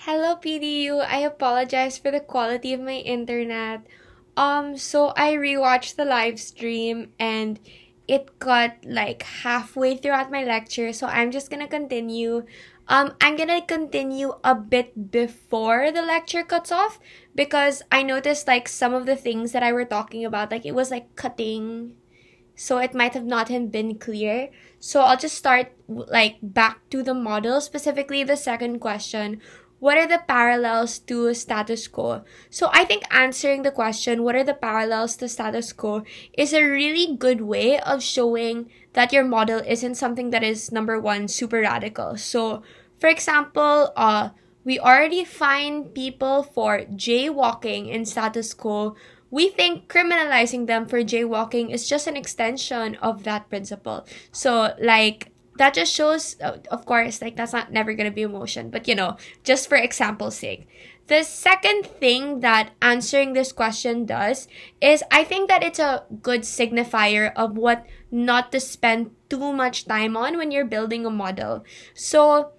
Hello, PDU. I apologize for the quality of my internet. So I rewatched the live stream and it got like halfway throughout my lecture, so I'm just gonna continue. I'm gonna continue a bit before the lecture cuts off because I noticed like some of the things that I were talking about, like it was like cutting, so it might have not have been clear. So I'll just start like back to the model, specifically the second question. What are the parallels to status quo? So I think answering the question, what are the parallels to status quo, is a really good way of showing that your model isn't something that is, number one, super radical. So, for example, we already fine people for jaywalking in status quo. We think criminalizing them for jaywalking is just an extension of that principle. So, like, that just shows, of course, like, that's not never gonna be emotion, but just for example's sake. The second thing that answering this question does is I think that it's a good signifier of what not to spend too much time on when you're building a model. So,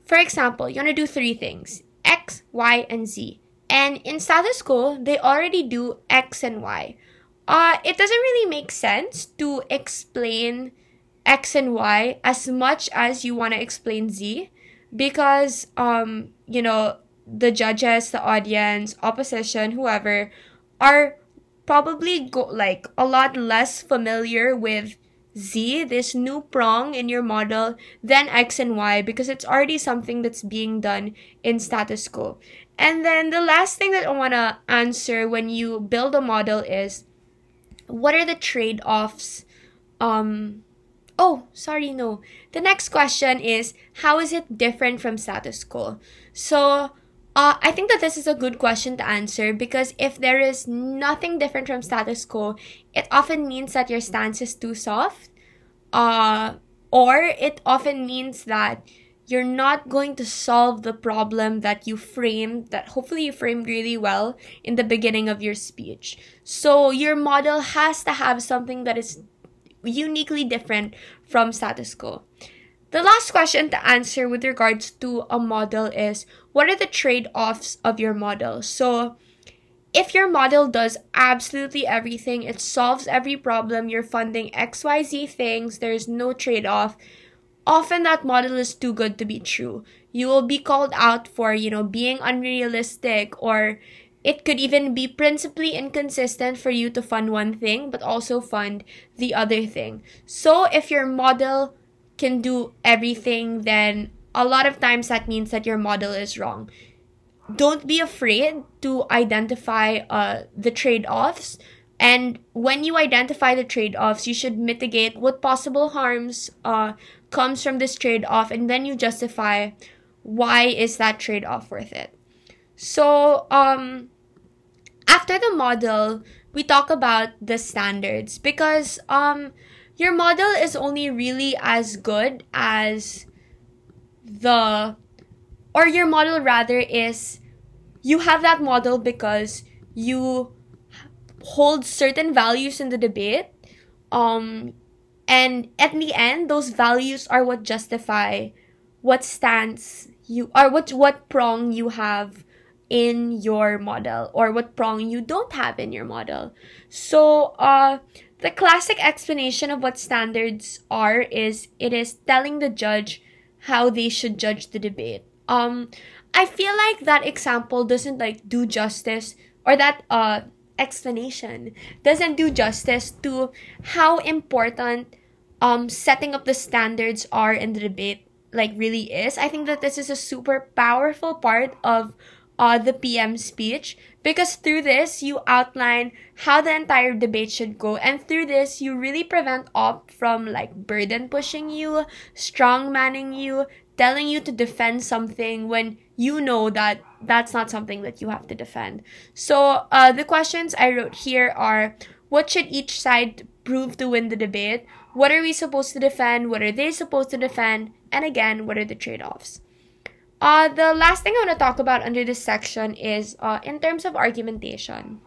for example, you want to do three things: X, Y, and Z. And in status quo, they already do X and Y. It doesn't really make sense to explain X and Y as much as you want to explain Z, because the judges, the audience, opposition, whoever, are probably like a lot less familiar with Z, this new prong in your model, than X and Y, because it's already something that's being done in status quo. And then the last thing that I want to answer when you build a model is, what are the trade-offs? The next question is, how is it different from status quo? So, I think that this is a good question to answer, because if there is nothing different from status quo, it often means that your stance is too soft, or it often means that you're not going to solve the problem that hopefully you framed really well in the beginning of your speech. So your model has to have something that is uniquely different from status quo. The last question to answer with regards to a model is, what are the trade-offs of your model? So, if your model does absolutely everything, it solves every problem, you're funding XYZ things, there's no trade-off, often that model is too good to be true. You will be called out for, being unrealistic, or it could even be principally inconsistent for you to fund one thing but also fund the other thing. So if your model can do everything, then a lot of times that means that your model is wrong. Don't be afraid to identify the trade-offs. And when you identify the trade-offs, you should mitigate what possible harms comes from this trade-off, and then you justify why is that trade-off worth it. So, after the model, we talk about the standards, because your model is only really as good as your model rather is, you have that model because you hold certain values in the debate, and at the end, those values are what justify what stance you, or what prong you have in your model, or what prong you don't have in your model. So, the classic explanation of what standards are is, it is telling the judge how they should judge the debate. I feel like that example doesn't do justice, or that explanation doesn't do justice to how important setting up the standards are in the debate really is. I think that this is a super powerful part of the PM speech, because through this you outline how the entire debate should go, and through this you really prevent op from burden pushing you, strong manning you, telling you to defend something when you know that that's not something that you have to defend. So the questions I wrote here are, what should each side prove to win the debate? What are we supposed to defend? What are they supposed to defend? And again, what are the trade-offs? The last thing I want to talk about under this section is in terms of argumentation.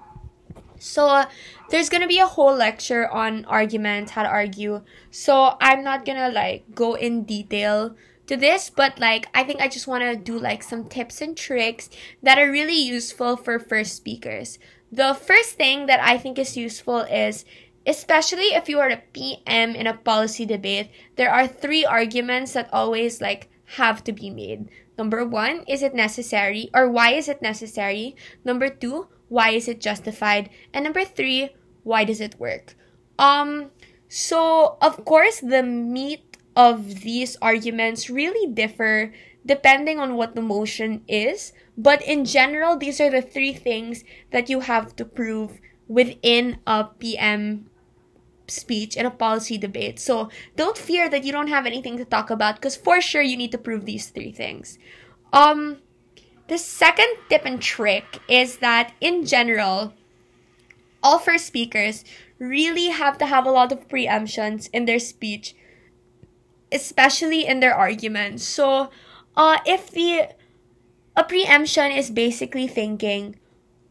So there's going to be a whole lecture on argument, how to argue. So I'm not going to go in detail to this, but like I think I just want to do like some tips and tricks that are really useful for first speakers. The first thing that I think is useful is, especially if you are a PM in a policy debate, there are 3 arguments that always like have to be made. Number 1, is it necessary, or why is it necessary? Number 2, why is it justified? And number 3, why does it work? So of course the meat of these arguments really differ depending on what the motion is, but in general these are the 3 things that you have to prove within a PM speech in a policy debate. So don't fear that you don't have anything to talk about, because for sure you need to prove these 3 things. The second tip and trick is that in general, all first speakers really have to have a lot of preemptions in their speech, especially in their arguments. So if a preemption is basically thinking,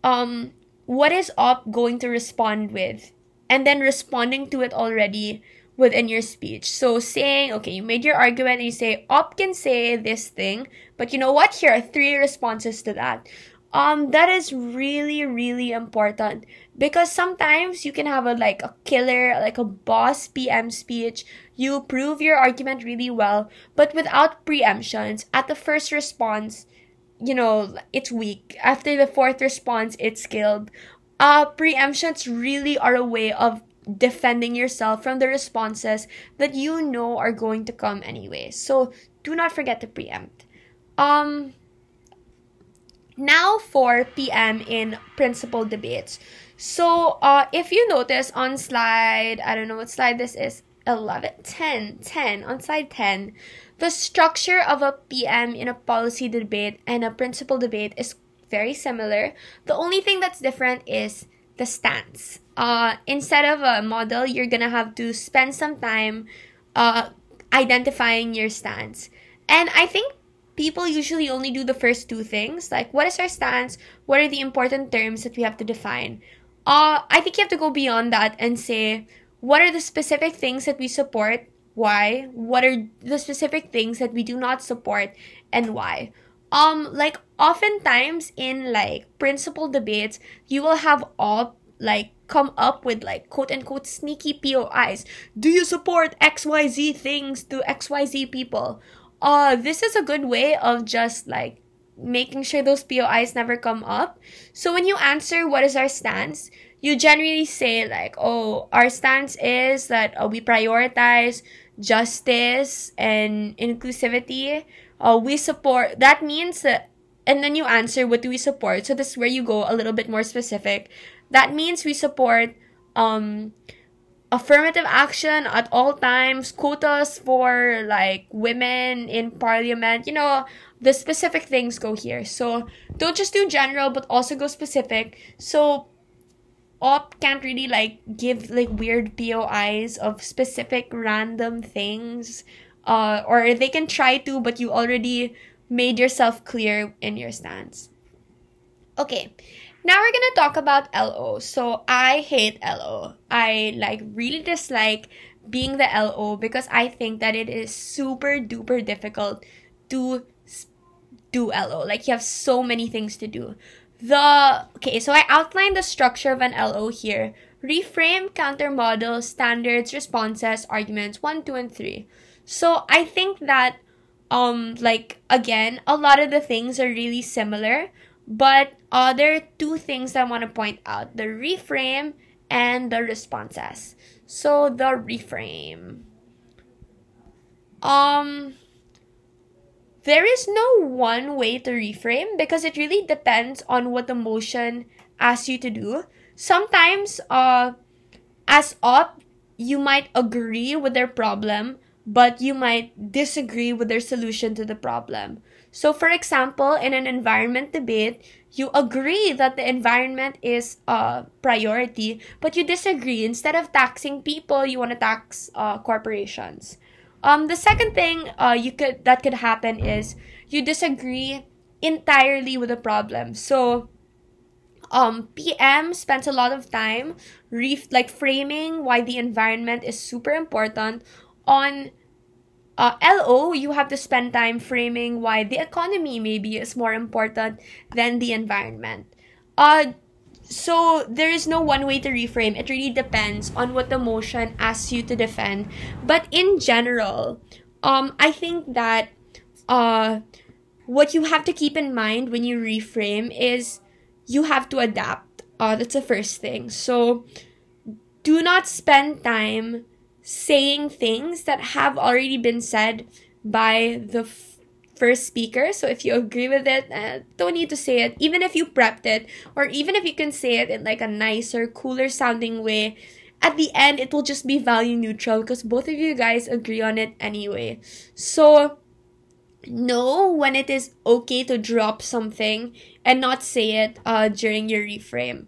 what is op going to respond with? And then responding to it already within your speech. So saying, okay, you made your argument and you say, op can say this thing, but you know what? Here are 3 responses to that. That is really, really important, because sometimes you can have a killer, like a boss PM speech. You prove your argument really well, but without preemptions, at the first response, it's weak. After the 4th response, it's killed. Preemptions really are a way of defending yourself from the responses that you know are going to come anyway. So do not forget to preempt. Now for PM in principal debates. So if you notice on slide, I don't know what slide this is, 10, on slide 10, the structure of a PM in a policy debate and a principal debate is very similar. The only thing that's different is the stance. Instead of a model, you're gonna have to spend some time identifying your stance. And I think people usually only do the first 2 things, like what is our stance, what are the important terms that we have to define. I think you have to go beyond that and say, what are the specific things that we support, why, what are the specific things that we do not support, and why. Like oftentimes in like principal debates, you will have all like come up with like quote unquote sneaky Pioeyes. Do you support XYZ things to XYZ people? This is a good way of just like making sure those Pioeyes never come up. So when you answer what is our stance, you generally say like, oh, our stance is that we prioritize justice and inclusivity. We support, that means that, and then you answer what do we support. So this is where you go a little bit more specific. That means we support affirmative action at all times, quotas for like women in parliament, the specific things go here. So don't just do general, but also go specific. So op can't really like give like weird POIs of specific random things. Or they can try to, but you already made yourself clear in your stance. Okay, now we're gonna talk about LO. So I hate LO. I really dislike being the LO because I think that it is super duper difficult to do LO. Like you have so many things to do. Okay, so I outlined the structure of an LO here. Reframe, counter model, standards, responses, arguments 1, 2, and 3. So I think that, again, a lot of the things are really similar, but there are 2 things I want to point out: the reframe and the responses. So the reframe. There is no one way to reframe because it really depends on what the motion asks you to do. Sometimes, as op, you might agree with their problem, but you might disagree with their solution to the problem. So for example, in an environment debate, you agree that the environment is a priority, but you disagree. Instead of taxing people, you want to tax corporations. The second thing that could happen is you disagree entirely with the problem. So PM spends a lot of time framing why the environment is super important on LO, you have to spend time framing why the economy maybe is more important than the environment. So there is no one way to reframe. It really depends on what the motion asks you to defend. But in general, I think that what you have to keep in mind when you reframe is you have to adapt. That's the first thing. So do not spend time saying things that have already been said by the first speaker. So if you agree with it, don't need to say it. Even if you prepped it, or even if you can say it in like a nicer, cooler sounding way, at the end, it will just be value neutral because both of you guys agree on it anyway. So know when it is okay to drop something and not say it during your reframe.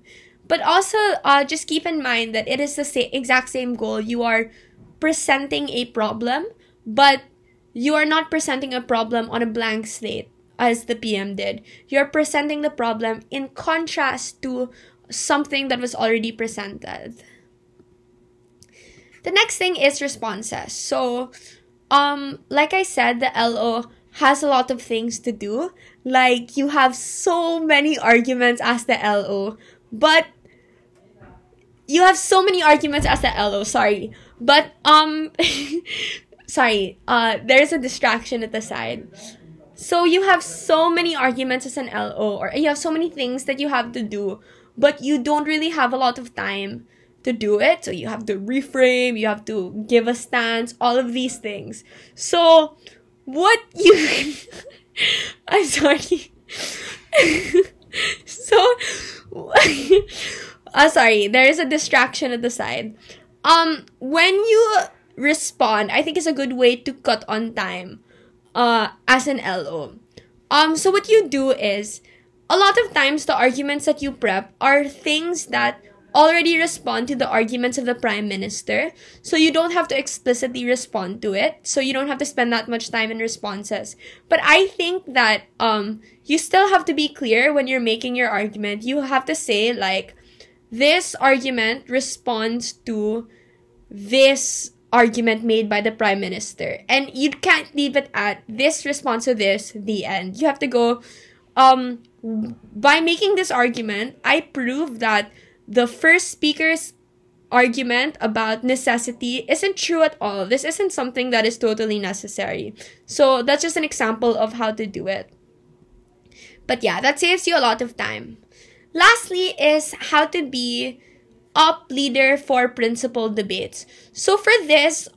But also, just keep in mind that it is the exact same goal. You are presenting a problem, but you are not presenting a problem on a blank slate as the PM did. You're presenting the problem in contrast to something that was already presented. The next thing is responses. So, like I said, the LO has a lot of things to do. Like, you have so many arguments as the LO, but you have so many arguments as the LO, sorry. But, sorry, there's a distraction at the side. So you have so many arguments as an LO, or you have so many things that you have to do, but you don't really have a lot of time to do it. So you have to reframe, you have to give a stance, all of these things. So what you... I'm sorry. So... sorry, there is a distraction at the side. When you respond, I think it's a good way to cut on time as an LO. So what you do is, a lot of times the arguments that you prep are things that already respond to the arguments of the Prime Minister. So you don't have to explicitly respond to it. So you don't have to spend that much time in responses. But I think that you still have to be clear when you're making your argument. You have to say, like, this argument responds to this argument made by the Prime Minister. And you can't leave it at this responds to this, the end. You have to go, by making this argument, I prove that the first speaker's argument about necessity isn't true at all. This isn't something that is totally necessary. So that's just an example of how to do it. But yeah, that saves you a lot of time. Lastly is how to be up leader for principled debates. So for this,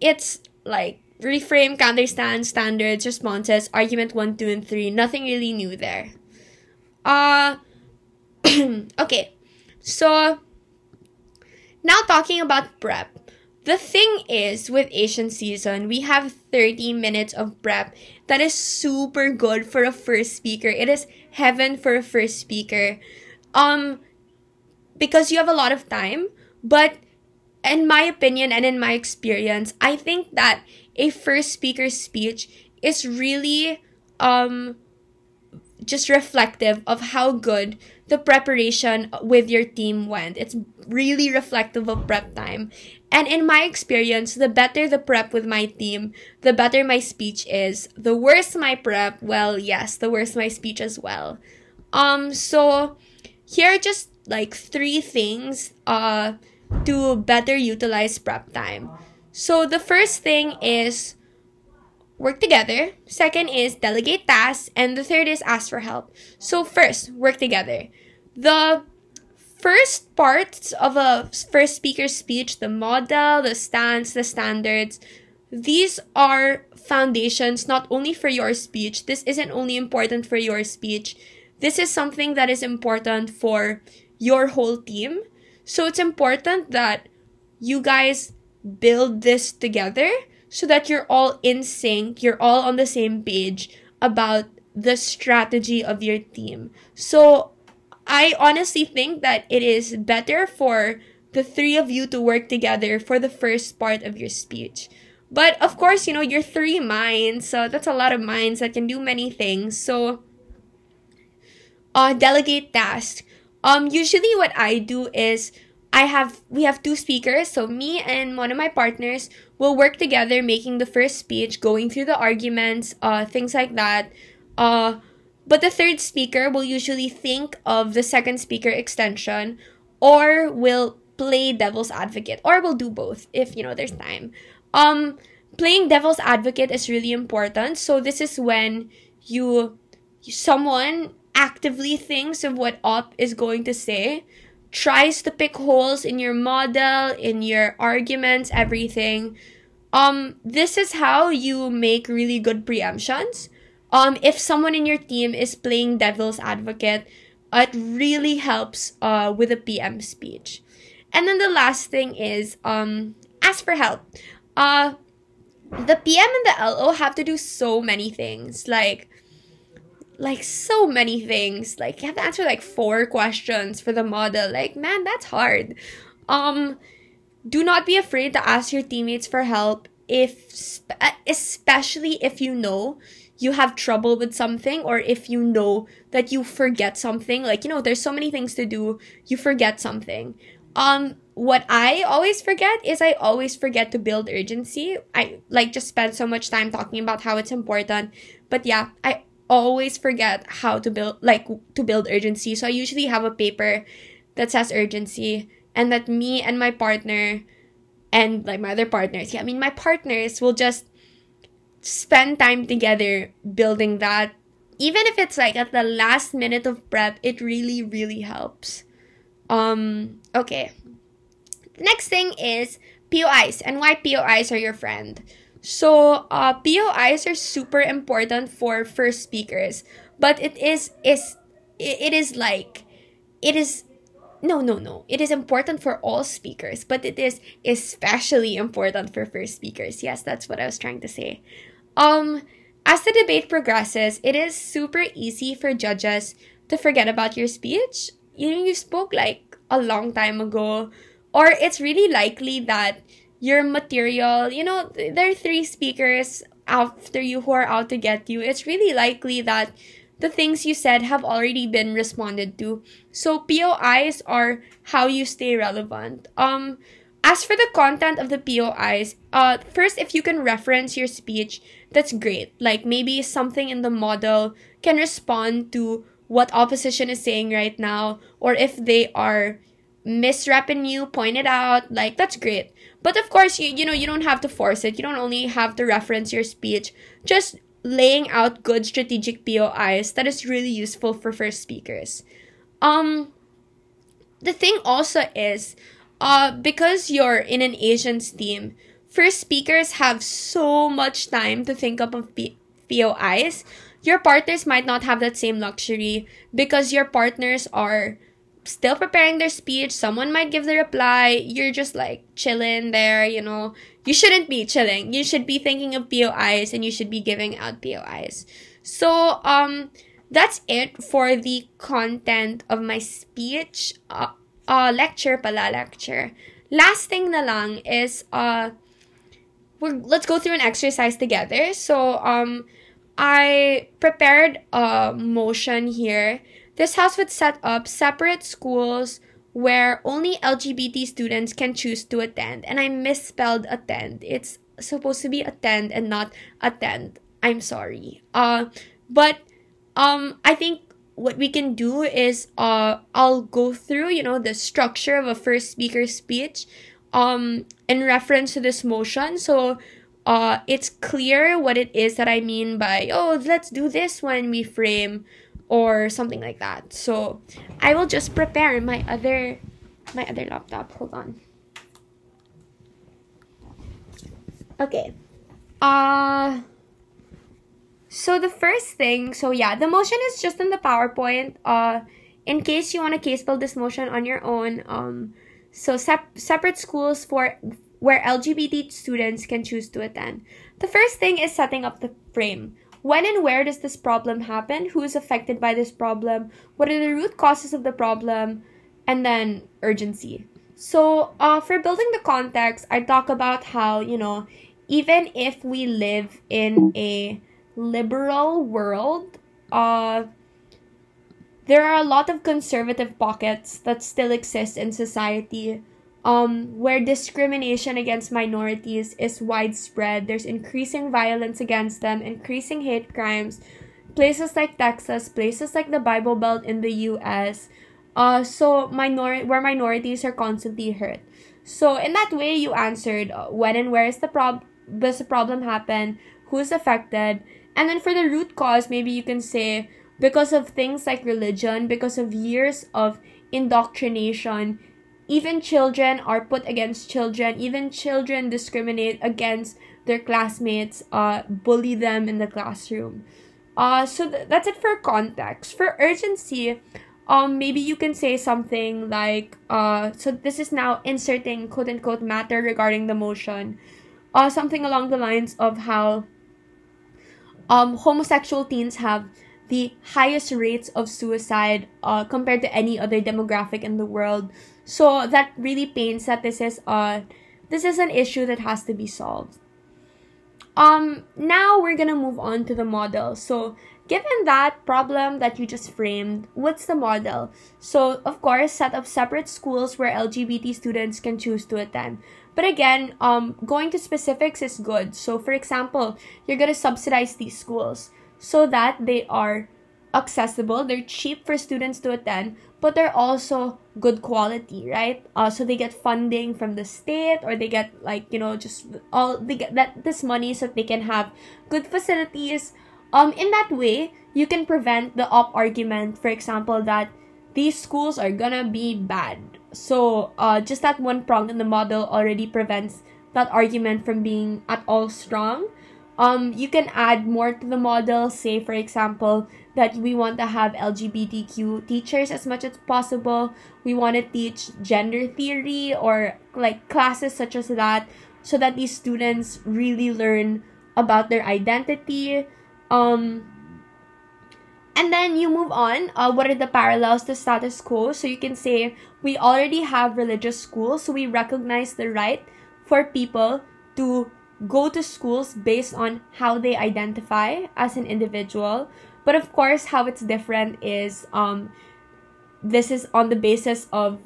it's like reframe, counterstand, standards, responses, argument 1, 2, and 3. Nothing really new there. Okay. So now talking about prep. The thing is, with Asian season, we have 30 minutes of prep. That is super good for a first speaker. It is heaven for a first speaker. Because you have a lot of time. But in my opinion and in my experience, I think that a first speaker's speech is really just reflective of how good the preparation with your team went. It's really reflective of prep time. And in my experience, the better the prep with my team, the better my speech is. The worse my prep, well, yes, the worse my speech as well. So here are just like 3 things to better utilize prep time. So the first thing is work together. Second is delegate tasks. And the third is ask for help. So first, work together. The first parts of a first speaker's speech, the model, the stance, the standards, these are foundations not only for your speech. This isn't only important for your speech. This is something that is important for your whole team. So it's important that you guys build this together so that you're all in sync, you're all on the same page about the strategy of your team. So I honestly think that it is better for the 3 of you to work together for the first part of your speech. But of course, you know, you're 3 minds, so that's a lot of minds that can do many things. So delegate tasks. Usually what I do is we have 2 speakers, so me and one of my partners will work together making the first speech, going through the arguments, things like that. But the third speaker will usually think of the second speaker extension, or will play devil's advocate, or will do both if, there's time. Playing devil's advocate is really important. So this is when someone actively thinks of what op is going to say, tries to pick holes in your model, in your arguments, everything. This is how you make really good preemptions. If someone in your team is playing devil's advocate, it really helps with a PM speech. And then the last thing is ask for help. The PM and the LO have to do so many things, like so many things. Like, you have to answer like 4 questions for the model. Like, man, that's hard. Do not be afraid to ask your teammates for help, especially if you have trouble with something, or if that you forget something. Like, there's so many things to do, you forget something. What I always forget is I always forget to build urgency. I just spend so much time talking about how it's important, but yeah, I always forget how to build urgency. So I usually have a paper that says urgency, and that me and my partner and my other partners, my partners will just spend time together building that. Even if it's at the last minute of prep, it really, really helps. Okay. Next thing is Pioeyes, and why Pioeyes are your friend. So, Pioeyes are super important for first speakers, but it is important for all speakers, but it is especially important for first speakers. Yes, that's what I was trying to say. As the debate progresses, it is super easy for judges to forget about your speech. You spoke a long time ago, or it's really likely that your material, there are 3 speakers after you who are out to get you. It's really likely that the things you said have already been responded to. So POIs are how you stay relevant. As for the content of the POIs, first, if you can reference your speech, that's great. Like, maybe something in the model can respond to what opposition is saying right now, or if they are misrepping you, point it out. That's great. But of course, you don't have to force it. You don't only have to reference your speech. Just laying out good strategic POIs, that is really useful for first speakers. The thing also is, because you're in an Asians team, first speakers have so much time to think up of POIs. Your partners might not have that same luxury, because your partners are still preparing their speech. Someone might give the reply. You're just chilling there, You shouldn't be chilling. You should be thinking of POIs, and you should be giving out POIs. So, that's it for the content of my speech. Lecture. Last thing na lang is, let's go through an exercise together. So, I prepared a motion here. This house would set up separate schools where only LGBT students can choose to attend. And I misspelled attend. It's supposed to be attend and not attend. I'm sorry. But I think what we can do is I'll go through, the structure of a first speaker speech in reference to this motion. So it's clear what it is that I mean by, let's do this when we frame, or something like that. So I will just prepare my other laptop. Hold on. Okay. So the first thing, the motion is just in the PowerPoint. In case you want to case build this motion on your own. So separate schools where LGBT students can choose to attend. The first thing is setting up the frame. When and where does this problem happen? Who is affected by this problem? What are the root causes of the problem? And then urgency. So for building the context, I talk about how, even if we live in a liberal world, there are a lot of conservative pockets that still exist in society where discrimination against minorities is widespread. There's increasing violence against them, increasing hate crimes. Places like Texas, places like the Bible Belt in the U.S., where minorities are constantly hurt. So in that way, you answered when and where does the problem happen, who's affected, and then for the root cause, maybe you can say because of things like religion, because of years of indoctrination. Even children are put against children. Even children discriminate against their classmates, bully them in the classroom. That's it for context. For urgency, maybe you can say something like, so this is now inserting quote-unquote matter regarding the motion. Something along the lines of how homosexual teens have the highest rates of suicide compared to any other demographic in the world. So that really paints that this is an issue that has to be solved. Now we're gonna move on to the model. So given that problem that you just framed, what's the model? So of course, set up separate schools where LGBT students can choose to attend. But again, going to specifics is good. So for example, you're gonna subsidize these schools so that they are accessible, they're cheap for students to attend, but they're also good quality, right? So they get funding from the state, or they get they get this money so that they can have good facilities. In that way, you can prevent the op argument, for example, that these schools are gonna be bad. So just that one prong in the model already prevents that argument from being at all strong. You can add more to the model, say for example that we want to have LGBTQ teachers as much as possible. We want to teach gender theory or like classes such as that, so that these students really learn about their identity. And then you move on. What are the parallels to status quo? So you can say we already have religious schools, so we recognize the right for people to go to schools based on how they identify as an individual. But of course, how it's different is this is on the basis of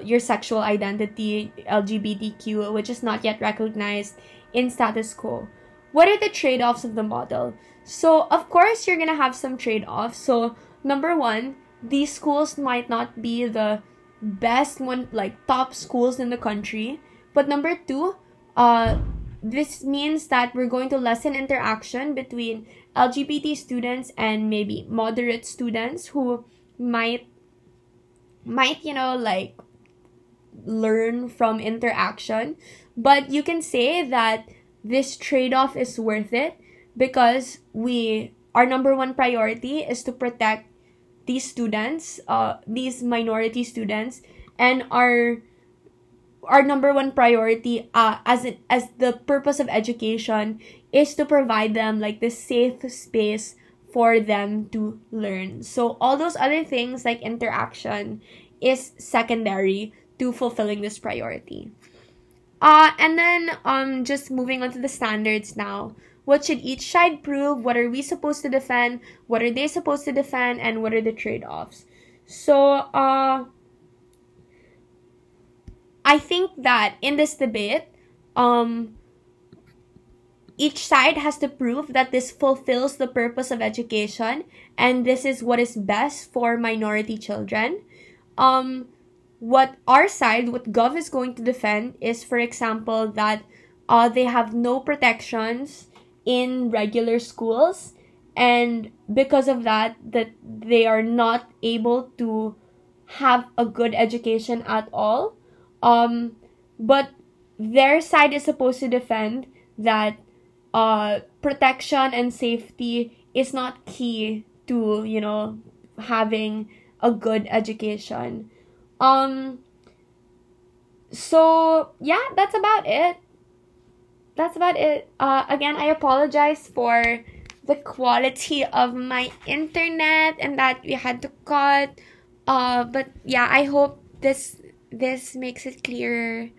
your sexual identity, LGBTQ, which is not yet recognized in status quo. What are the trade-offs of the model? So of course, you're gonna have some trade-offs. So number one, these schools might not be the best one, like top schools in the country. But number two, this means that we're going to lessen interaction between LGBT students and maybe moderate students who might learn from interaction. But you can say that this trade-off is worth it because our number one priority is to protect these students, these minority students, and our number one priority as the purpose of education is to provide them like this safe space for them to learn. So all those other things like interaction is secondary to fulfilling this priority. And then just moving on to the standards now. What should each side prove? What are we supposed to defend? What are they supposed to defend? And what are the trade-offs? So I think that in this debate, each side has to prove that this fulfills the purpose of education and this is what is best for minority children. What Gov is going to defend is, for example, that they have no protections in regular schools, and because of that they are not able to have a good education at all. But their side is supposed to defend that protection and safety is not key to, having a good education. So yeah, that's about it. Again, I apologize for the quality of my internet and that we had to cut. But yeah, I hope this makes it clearer.